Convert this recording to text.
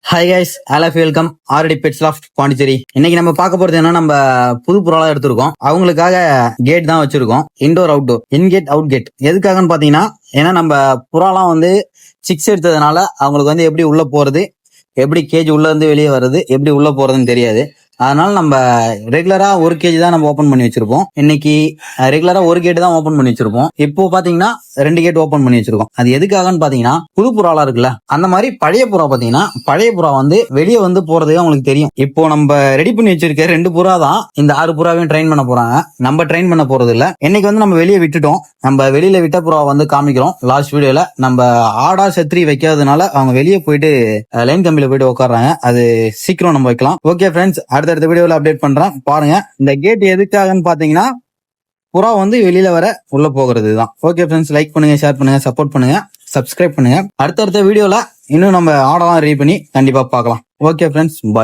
Hi guys, all of welcome Arti pets loft Pondicherry. இன்னைக்கு நம்ம பார்க்க போறது என்ன, நம்ம புது புறாலாம் எடுத்திருக்கோம். அவங்களுக்காக கேட் தான் வச்சிருக்கோம், இன்டோர் அவுட்டோர், இன் கேட் அவுட் கேட். எதுக்காகன்னு பாத்தீங்கன்னா, ஏன்னா நம்ம புறாலாம் வந்து சிக்ஸ் எடுத்ததுனால அவங்களுக்கு வந்து எப்படி உள்ள போறது, எப்படி கேஜ் உள்ள இருந்து வெளியே வர்றது, எப்படி உள்ள போறதுன்னு தெரியாது. அதனால நம்ம ரெகுலரா ஒரு கேஜ் தான் நம்ம ஓபன் பண்ணி வச்சிருப்போம். இன்னைக்கு ரெகுலரா ஒரு கேட் தான் ஓபன் பண்ணி வச்சிருப்போம். இப்போ பாத்தீங்கன்னா 2 கேட் ஓபன் பண்ணி வச்சிருக்கோம். அது எதுக்காகன்னு பாத்தீங்கன்னா, புது புறாலா இருக்குல்ல, அந்த மாதிரி பழைய புறா பாத்தீங்கன்னா, பழைய புறா வந்து வெளியே வந்து போறதே உங்களுக்கு தெரியும். இப்போ நம்ம ரெடி பண்ணி வச்சிருக்க 2 புறா தான் இந்த 6 புறாவையும் ட்ரெயின் பண்ண போறாங்க. நம்ம ட்ரெயின் பண்ண போறது இல்ல. இன்னைக்கு வந்து நம்ம வெளியே விட்டுட்டோம். நம்ம வெளியில விட்ட புறா வந்து காமிக்கிறோம் லாஸ்ட் வீடியோல. நம்ம ஆடா செத்ரி வைக்காததுனால அவங்க வெளியே போயிட்டு லைன் கம்பியில போயிட்டு உட்காடுறாங்க. அது சீக்கிரம் நம்ம வைக்கலாம். ஓகே ஃப்ரெண்ட்ஸ், அடுத்த வீடியோல அப்டேட் பண்றேன் பாருங்க. இந்த கேட் எதுக்காகன்னு பாத்தீங்கன்னா, புறா வந்து வெளியில வர உள்ள போகிறது தான். ஓகே ஃப்ரெண்ட்ஸ், லைக் பண்ணுங்க, ஷேர் பண்ணுங்க, சப்போர்ட் பண்ணுங்க, சப்ஸ்கிரைப் பண்ணுங்க. அடுத்த வீடியோல இன்னும் நம்ம ஆடெல்லாம் ரெடி பண்ணி கண்டிப்பா பார்க்கலாம். ஓகே ஃப்ரெண்ட்ஸ், பாய்.